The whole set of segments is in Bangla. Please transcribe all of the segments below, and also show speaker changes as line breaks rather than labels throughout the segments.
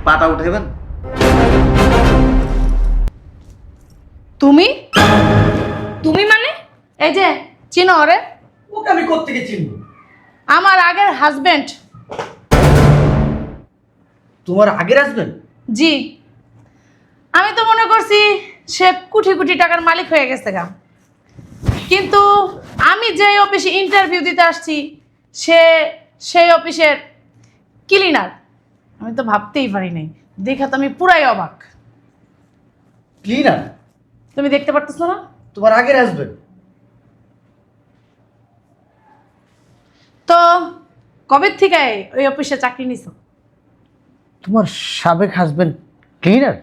পাটা উঠাইবেন?
তুমি তুমি মানে এই যে চিনো ওরে?
ওকে আমি কোত্থেকে চিনবো?
আমার আগের হাজবেন্ড।
তোমার আগের হাজবেন্ড?
জি, আমি তো মনে করছি সে কোটি কোটি টাকার মালিক হয়ে গেছে গা, কিন্তু আমি যে অফিসে ইন্টারভিউ দিতে আসছি সে সেই অফিসের ক্লিনার। আমি তো ভাবতেই পারি নাই, দেখা তো আমি পুরাই অবাক।
ক্লিনার?
তুমি দেখতে পারতেছো না?
তোমার আগের হাজবেন্ড?
তো কবে থেকে ওই অফিসে চাকরি নিছো?
তোমার সাবেক হাজবেন্ড ক্লিনার?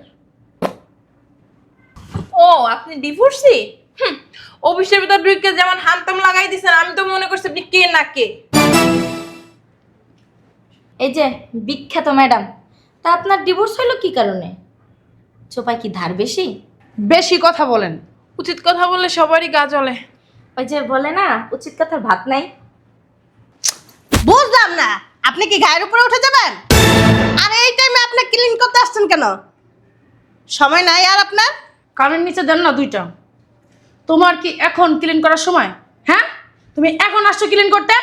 ও আপনি ডিভোর্সি? অফিসের ভিতর ঢুকে যেমন হামতাম লাগাই দিছেন, আমি তো মনে করছি আপনি কে না কে।
এই যে বিখ্যাত ম্যাডাম, তা আপনার ডিভোর্স হলো কি কারণে? চোপায় কি ধার বেশি?
বেশি কথা বলেন।
উচিত কথা বললে সবারই গা জ্বলে।
ওই যে বলে না, উচিত কথার ভাত নাই।
বুঝলাম না, আপনি কি গায়ের উপরে উঠে যাবেন? আর এই টাইমে আপনি ক্লিন করতে আসছেন কেন? সময় নাই আর আপনার?
কানের নিচে দেন না দুইটা। তোমার কি এখন ক্লিন করার সময়? হ্যাঁ, তুমি এখন আসছো ক্লিন করতে?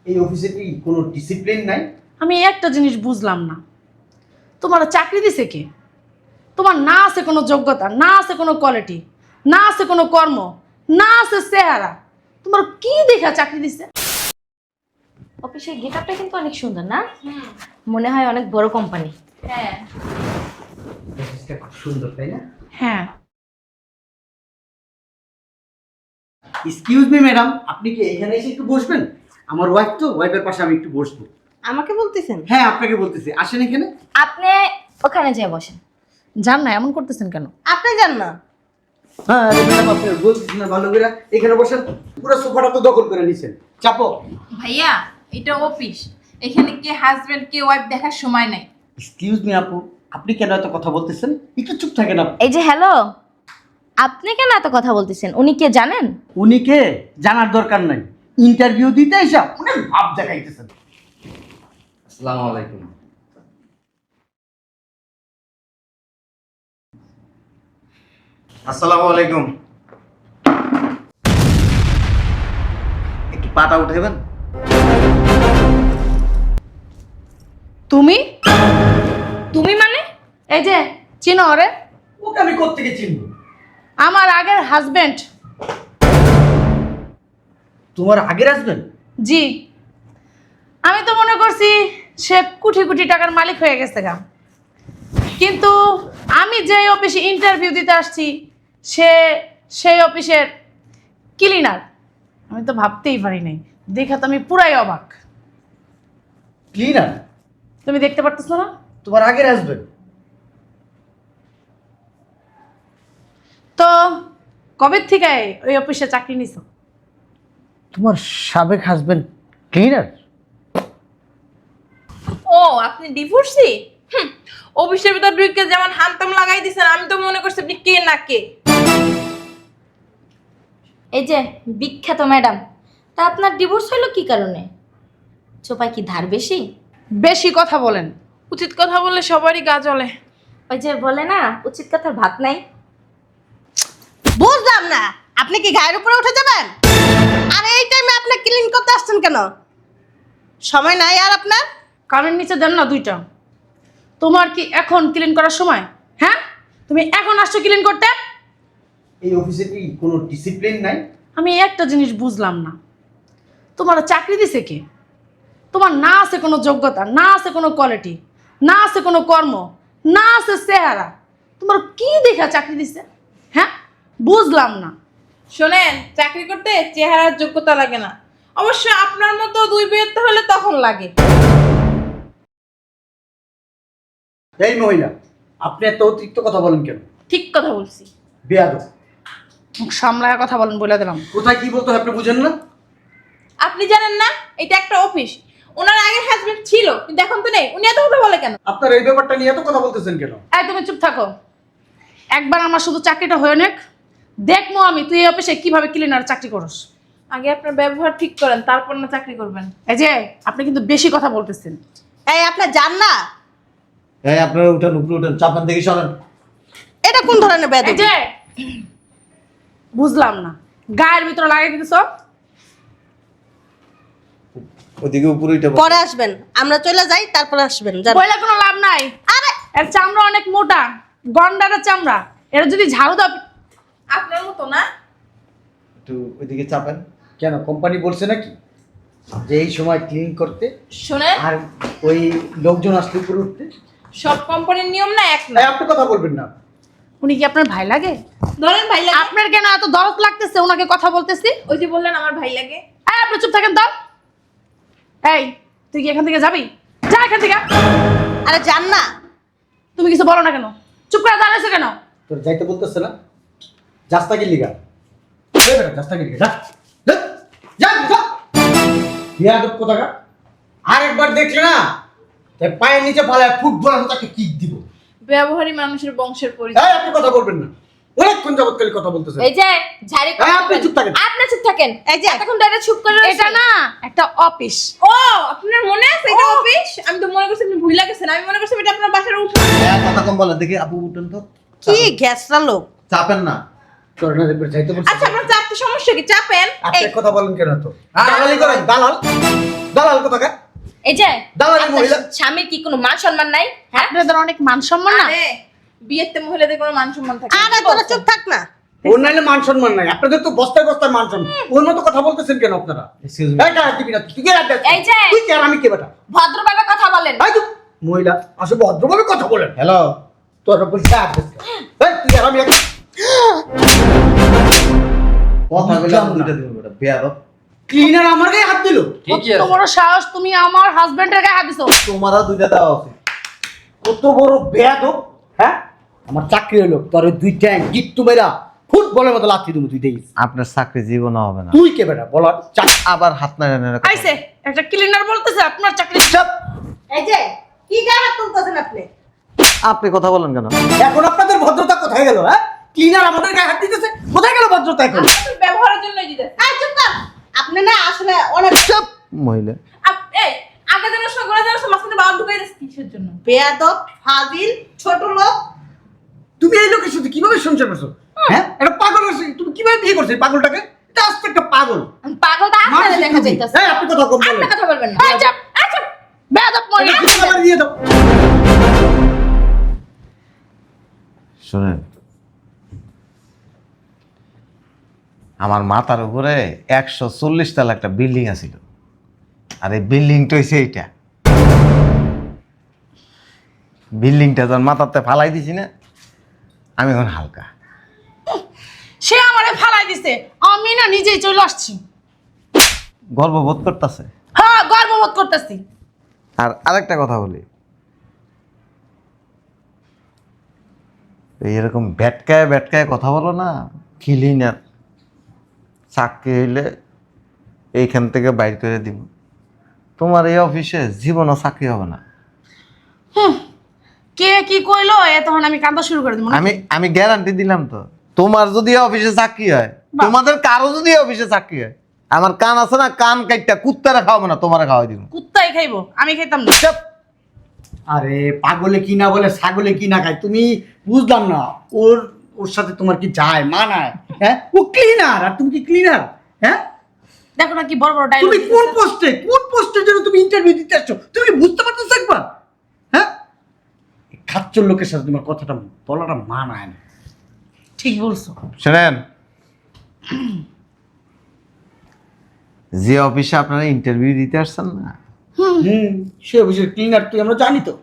এই অফিসে কি কোনো ডিসিপ্লিন নাই?
আমি একটা জিনিস বুঝলাম না, তোমার চাকরি দিছে কে? তোমার না আছে কোনো যোগ্যতা, না আছে কোনো কোয়ালিটি, না আছে কোনো কর্ম, না আছে চেহারা। তোমার কি দেখা চাকরি দিছে?
অফিসের গেটআপটা কিন্তু অনেক সুন্দর না? মনে হয় অনেক বড় কোম্পানি।
হ্যাঁ,
অফিসটা খুব সুন্দর, তাই না?
হ্যাঁ।
এক্সকিউজ মি ম্যাডাম, আপনি কি এখানে এসে একটু বসবেন? আমার ওয়াইফ তো, ওয়াইফের পাশে আমি একটু বসবো।
আমাকে বলতেছেন?
হ্যাঁ, আপনাকে বলতেছি, আসেন এখানে।
আপনি ওখানে যেয়ে বসেন।
জান না এমন করতেছেন কেন?
আপনি যান না।
হ্যাঁ আরে ম্যাডাম, আপনি বলতেছি না ভালো করে, এখানে বসেন। পুরো সোফাটা তো দখল করে নিছেন, চাপো।
ভাইয়া এটা অফিস, এখানে কে হাজবেন্ড কে ওয়াইফ দেখার সময় নাই।
এক্সকিউজ মি আপু, আপনি কেন এত কথা বলতেছেন? একটু চুপ থাকেন আপনি।
এই যে হ্যালো, আপনি কেন এত কথা বলতেছেন? উনি কে জানেন?
উনি কে জানার দরকার নাই, ইন্টারভিউ দিতে এসে অনেক ভাব দেখাইতেছেন। আসসালামু আলাইকুম। আসসালামু আলাইকুম। একটু পাটা উঠাইবেন?
তুমি তুমি মানে এই যে চিনো ওরে?
ওকে আমি কোত্থেকে চিনবো?
আমার আগের হাজবেন্ড।
তোমার আগের হাজবেন্ড?
জি, আমি তো মনে করছি সে কোটি কোটি টাকার মালিক হয়ে গেছে গা, কিন্তু আমি যে অফিসে ইন্টারভিউ দিতে আসছি সে সেই অফিসের ক্লিনার। আমি তো ভাবতেই পারি নাই, দেখা তো আমি পুরাই অবাক।
ক্লিনার?
তুমি দেখতে পারতেছো না?
তোমার আগের হাজবেন্ড?
তো কবে থেকে ওই অফিসে চাকরি নিছো?
তোমার সাবেক হাজবেন্ড ক্লিনার?
ও আপনি ডিভোর্সি? অফিসের ভিতর ঢুকে যেমন হামতাম লাগাই দিছেন, আমি তো মনে করছি আপনি কে না কে।
এই যে বিখ্যাত ম্যাডাম, তা আপনার ডিভোর্স হলো কি কারণে? চোপায় কি ধার বেশি?
বেশি কথা বলেন।
উচিত কথা বললে সবারই গা জ্বলে।
ওই যে বলে না, উচিত কথার ভাত নাই।
বুঝলাম না, আপনি কি গায়ের উপরে উঠে যাবেন? আর এই টাইমে আপনি ক্লিন করতে আসছেন কেন? সময় নাই আর আপনার?
কানের নিচে দেন না দুইটা। তোমার কি এখন ক্লিন করার সময়? হ্যাঁ, তুমি এখন আসছো ক্লিন করতে?
এই অফিসে কি কোনো ডিসিপ্লিন নাই?
আমি একটা জিনিস বুঝলাম না, তোমার চাকরি দিছে কে? তোমার না আছে কোনো যোগ্যতা, না আছে কোনো কোয়ালিটি, না আছে কোনো কর্ম, না আছে চেহারা। তোমার কি দেখা চাকরি দিছে? হ্যাঁ, বুঝলাম না।
শোনেন, চাকরি করতে চেহারার যোগ্যতা লাগে না, অবশ্য আপনার মতো দুই বিয়েতে হলে তখন লাগে।
এই মহিলা, আপনি এত অতিরিক্ত কথা বলেন কেন?
ঠিক কথা বলছি।
বেয়াদব।
মুখ সামলায় কথা বলেন বলে দিলাম।
কোথায় কি বলতে হয় আপনি বুঝেন না?
আপনি জানেন না এটা একটা অফিস? ওনার আগের হাজবেন্ড ছিল কিন্তু এখন তো নেই, উনি এত কথা বলে কেন?
আপনার এই ব্যাপারটা নিয়ে এত কথা বলতেছেন কেন?
এই তুমি চুপ থাকো। একবার আমার শুধু চাকরিটা হয়ে নেক, দেখবো আমি তুই এই অফিসে কিভাবে ক্লিনার চাকরি করস।
আগে আপনার ব্যবহার ঠিক করেন, তারপর না চাকরি করবেন।
এই যে আপনি কিন্তু বেশি কথা বলতেছেন।
এই আপনার যান না।
এই আপনারা উঠেন, উপরে উঠেন, চাপান দেখি সরেন।
এটা কোন ধরনের
এই
বেয়াদবি?
যে বুঝলাম না, গায়ের ভিতরে লাগাই দিতেছো।
ওদিকে উপরে উঠে বসেন।
পরে আসবেন, আমরা চলে যাই তারপরে আসবেন। যান।
বইলে কোনো লাভ নাই।
আরে
এর চামড়া অনেক মোটা, গন্ডারের চামড়া। এটা যদি ঝাড়ু দাও,
আপনার মতো না।
একটু ওইদিকে চাপেন।
কেন কোম্পানি বলছে নাকি যে এই সময় ক্লিন করতে,
শুনেন,
আর ওই লোকজন আসলে উপরে উঠতে?
সব কোম্পানির নিয়ম না এক না।
এই, আপনি কথা বলবেন না।
উনি কি আপনার ভাই লাগে?
ধরেন ভাই লাগে।
আপনার কেন এত দরদ লাগতেছে ওনাকে কথা বলতেছি?
ওই যে বললেন আমার ভাই লাগে।
এই আপনি চুপ থাকেন তো। এই তুই কি এখান থেকে যাবি? যা এখান থেকে।
আরে যান না।
তুমি কিছু বলো না কেন? চুপ করে দাঁড়াইছো কেন?
তোর যাইতে বলতেছে না? যাস্তা কি লিগা? এই বেটা যাস্তা কি লিগা? যা যা, যা যা। বিয়াদব কোথাকার। আরেকবার দেখলে না তাই পায়ের নিচে ফালায় ফুটবল তাকে কিক দিব।
ব্যবহারী মানুষের বংশের পরিচয়।
এই, আপনি কথা বলবেন না। অনেকক্ষণ যাবৎকালী কথা বলতেছেন।
এই যে ঝাড়ি
এই, আপনি চুপ থাকেন।
আপনি চুপ থাকেন।
এই যে
এতক্ষণ ধরে চুপ করে রয়েছেন।
এটা না একটা অফিস।
ও আপনার মনে আছে এটা অফিস? আমি তো মনে করছি আপনি ভুলে গেছেন। আমি মনে করছি এটা আপনার বাসার উঠোন।
হ্যাঁ, কথা কম বলেন দেখি। আপু উঠেন তো।
কি গ্যাসরা লোক।
চাপেন না।
তোর না দেখবে যাইতে বলছে।
আচ্ছা আপনার চাপতে সমস্যা কি? চাপেন।
আপনি কথা বলেন কেন তো? দালালি করেন, দালাল। দালাল কোথাকার।
এই যে
দালালি
আপনার
মহিলা।
স্বামীর কি কোনো মান সম্মান নাই? হ্যাঁ,
আপনাদের অনেক মান সম্মান না।
আরে বিয়েতে মহিলাদের কোনো মান সম্মান থাকে না।
আরে তোরা চুপ থাক না।
ওর নাইলে মান সম্মান নাই। আপনাদের তো বস্তায় বস্তায় মান সম্মান। ওর মতো কথা বলতেছেন কেন আপনারা?
Excuse me.
এই কার দিবি না তুই? কে রাখবে?
এই যে
তুই কে আর আমি কে বেটা?
ভদ্রভাবে কথা বলেন।
এই তো মহিলা আসলে ভদ্রভাবে কথা বলেন।
হ্যালো।
তোর বলছে অ্যাড্রেস। এই তুই আর আমি
কথা বলে
বুঝলাম
আপনি
না।
দুইটা দিবেন বেটা, বেয়াদব।
ক্লিনার আমার গায়ে হাত দিল।
কত বড় সাহস, তুমি আমার হাজবেন্ডের গায়ে হাত দিছো।
তোমারও দুইটা দেওয়া উচিত।
কত বড় বেয়াদব। হ্যাঁ, আমার চাকরি হলো তোর ওই দুই ট্যাঙ্ক গিট্টু মেরা ফুটবলের মতো লাথি দেবো তুই দেখিস।
আপনার চাকরি জীবনে হবে না।
তুই কে বেটা বলার?
আবার হাত নাড়ে নাড়ে কথা
আইছে একটা ক্লিনার বলতেছে আপনার চাকরি।
চাপ।
এই যে কি গায়ে হাত তুলতেছেন আপনি?
বলেন। আপনি কথা বলেন কেন?
এখন আপনাদের ভদ্রতা কোথায় গেল? হ্যাঁ, ক্লিনার আমাদের গায়ে হাত দিতেছে, কোথায় গেল ভদ্রতা এখন?
আপনার ব্যবহারের জন্যই দিতে।
এই চুপ কর। আপনি না আসলে অনেক
চাপ।
মহিলা।
এই আগে যেন সগরা যেন মাঝখানে বাবা ঢুকাই দিচ্ছে কিসের জন্য?
বেয়াদব, ফাজিল, ছোট লোক।
তুমি এই লোকের সাথে কিভাবে সংসার করছো? হ্যাঁ, একটা পাগল আছে। তুমি কিভাবে বিয়ে করছো এই পাগলটাকে? এটা আস্তে একটা পাগল।
পাগলটা আপনারে
মানসিক
দেখা
রোগী।
যাইতাছে।
এই, আপনি কথা কম
আপনি
বলেন।
কথা বলবেন না।
এই চাপ, এই চাপ। বেয়াদব মহিলা।
এটা কি আমার দিয়ে দাও।
শুনেন, আমার মাথার উপরে 140 তলা একটা বিল্ডিং আছিল, আর এই বিল্ডিংটা হয়েছে এইটা। বিল্ডিংটা যখন মাথাতে ফালাই দিছি না, আমি এখন হালকা।
সে আমারে ফালাই দিছে, আমি না নিজেই চলে আসছি।
গর্ববোধ করতেছে।
হ্যাঁ, গর্ববোধ করতেছি।
আর আরেকটা কথা বলি, এরকম ব্যাটকায় ব্যাটকায় কথা বলো না, ক্লিনার চাকরি হইলে এইখান থেকে বাইর করে দিব। তোমার এই অফিসে জীবনও চাকরি হবে না।
কে কি কইলো এ তখন আমি কান্দা শুরু করে দিব।
আমি গ্যারান্টি দিলাম তো, তোমার যদি অফিসে চাকরি হয়, তোমাদের কারো যদি অফিসে চাকরি হয়, আমার কান আছে না, কান কাইটটা কুত্তারা খাওয়াবো না, তোমারা খাওয়াই দিব।
কুত্তাই খাইবো, আমি খাইতাম না।
চাপ।
আরে পাগলে কি না বলে, ছাগলে কি না খায়, তুমি বুঝলাম না। ওর ওর সাথে তোমার কি যায় মানায়? হ্যাঁ, ও ক্লিনার আর তুমি কি ক্লিনার? হ্যাঁ,
দেখো না কি বড় বড় ডায়লগ।
তুমি কোন পোস্টের জন্য তুমি ইন্টারভিউ দিতে আসছো? তুমি কি বুঝতে পারতেছো একবার? হ্যাঁ, খাচ্চর লোকের সাথে তোমার কথাটা বলাটা মানায় না।
ঠিক বলছো।
শোনেন, যে অফিসে আপনারা ইন্টারভিউ দিতে আসছেন না,
সে অফিসের ক্লিনার তুই, আমরা জানি তো।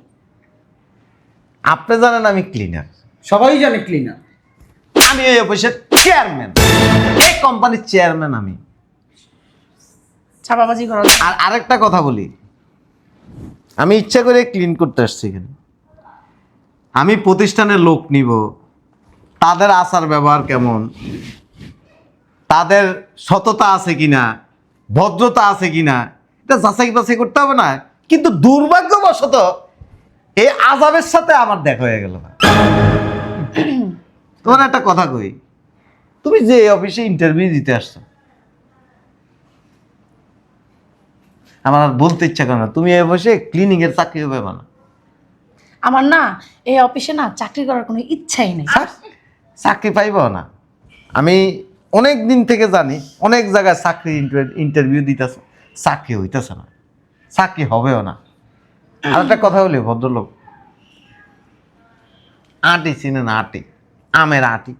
আপনি জানেন আমি ক্লিনার,
সবাই জানে ক্লিনার।
আমি এই অফিসের চেয়ারম্যান, এই কোম্পানির চেয়ারম্যান আমি।
ছাপাবাজি করো।
আর আরেকটা কথা বলি, আমি ইচ্ছা করে ক্লিন করতে আসছি এখানে। আমি প্রতিষ্ঠানের লোক নিব, তাদের আচার ব্যবহার কেমন, তাদের সততা আছে কিনা, ভদ্রতা আছে কিনা, এটা যাচাই বাছাই করতে হবে না। কিন্তু দুর্ভাগ্যবশত এই আজাবের সাথে আমার দেখা হয়ে গেল। তোমার একটা কথা কই, তুমি যে অফিসে ইন্টারভিউ দিতে আসছো, আমার আর বলতে ইচ্ছা করে না, তুমি এই বসে ক্লিনিং এর চাকরি হবে না।
আমার না এই অফিসে না চাকরি করার কোনো ইচ্ছাই নেই।
চাকরি পাইব না? আমি অনেক দিন থেকে জানি অনেক জায়গায় চাকরি ইন্টারভিউ দিতেছে, চাকরি হইতেছে না, চাকরি হবেও না। আর একটা কথা বলি, ভদ্রলোক, আটি চিনে না? আটি, আমের আটি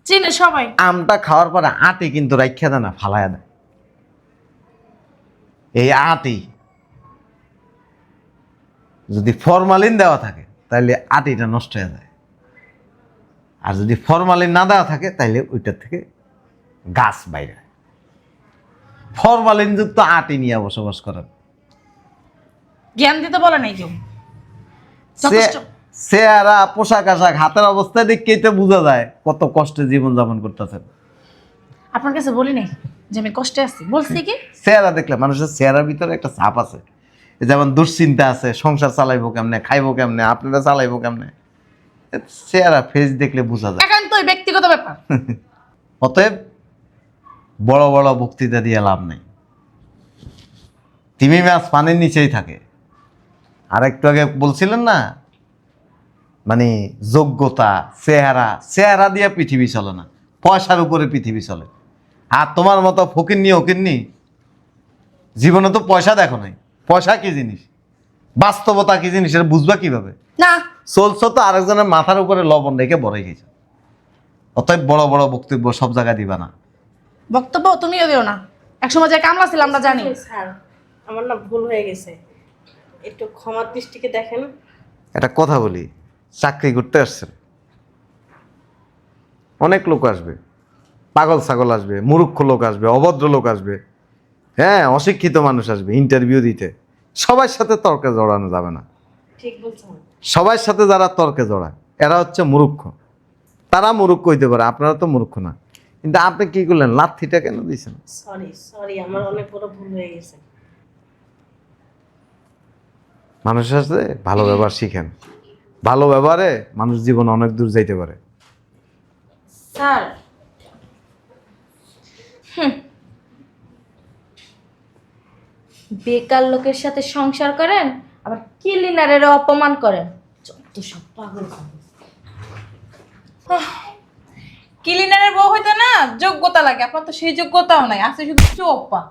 চিনে সবাই।
আমটা খাওয়ার পরে আটি কিন্তু রাইখা দেয় না, ফালাইয়া দেয়। এই আটি যদি ফরমালিন দেওয়া থাকে তাহলে আটিটা নষ্ট হয়ে যায়, আর যদি ফরমালিন না দেওয়া থাকে তাহলে ওইটার থেকে গাছ বাইরে। ফরমালিন যুক্ত আটি নিয়ে বসবাস করেন।
জ্ঞান দিতে বলে নাই কেউ। যথেষ্ট।
চেহারা, পোশাক আশাক, হাতের অবস্থা দেখেই তো বোঝা যায় কত কষ্টে জীবন যাপন করতেছেন।
আপনার কাছে বলি নাই যে আমি কষ্টে আছি? বলছি কি?
চেহারা দেখলে মানুষের চেহারার ভিতরে একটা ছাপ আছে, যেমন দুশ্চিন্তা আছে, সংসার চালাইবো কেমনে, খাইবো কেমনে, আপনারা চালাইবো কেমনে, চেহারা ফেস দেখলে বোঝা যায়।
একান্তই ব্যক্তিগত ব্যাপার।
অতএব বড় বড় বক্তৃতা দিয়ে লাভ নেই। তিমি মাছ পানির নিচেই থাকে। আর একটু আগে বলছিলেন না, মানে যোগ্যতা, চেহারা দিয়ে পৃথিবী চলে না, পয়সার উপরে পৃথিবী চলে। আর তোমার মতো ফকিন্নি জীবনে তো পয়সা দেখো নাই। পয়সা কি জিনিস, বাস্তবতা কি জিনিস, এটা বুঝবা কিভাবে?
না,
চলছো তো আরেকজনের মাথার উপরে লবণ রেখে বড়াই গেছে। অতএব বড় বড় বক্তব্য সব জায়গায় দিবা না।
বক্তব্য তুমিও দিও না। একসময় যে কামলা ছিল আমরা জানি।
স্যার আমার না ভুল হয়ে গেছে, একটু ক্ষমার দৃষ্টিকে দেখেন।
একটা কথা বলি, চাকরি করতে আসছেন, অনেক লোক আসবে, পাগল ছাগল আসবে, মূর্খ লোক আসবে, অভদ্র লোক আসবে, হ্যাঁ, অশিক্ষিত মানুষ আসবে ইন্টারভিউ দিতে। সবার সাথে তর্কে জড়ানো যাবে না।
ঠিক বলছেন।
সবার সাথে যারা তর্কে জড়ায় এরা হচ্ছে মূর্খ। তারা মূর্খ হইতে পারে, আপনারা তো মূর্খ না। কিন্তু আপনি কি করলেন, লাথিটা কেন দিয়েছেন?
সরি আমার অনেক বড় ভুল হয়ে গেছে।
মানুষের সাথে ভালো ব্যবহার শিখেন। ভালো ব্যবহারে মানুষ জীবন অনেক দূর যাইতে পারে।
স্যার, বেকার লোকের সাথে সংসার করেন, আবার ক্লিনারের অপমান করেন। যত সব পাগল।
ক্লিনারের বউ হইতে না যোগ্যতা লাগে, আপনার তো সেই যোগ্যতাও নাই, আছে শুধু চোপা।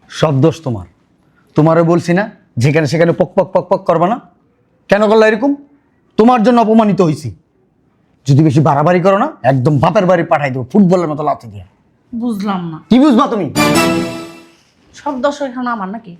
সব দোষ তোমার। তোমারও বলছি না যেখানে সেখানে পক পক পক পক করবা না? কেন করলা এরকম? তোমার জন্য অপমানিত হয়েছি। যদি বেশি বাড়াবাড়ি করো না, একদম বাপের বাড়ি পাঠাই দেবো ফুটবলের মতো লাথি দিয়ে।
বুঝলাম না,
কি বুঝবা তুমি?
সব দর্শক এখন আমার নাকি?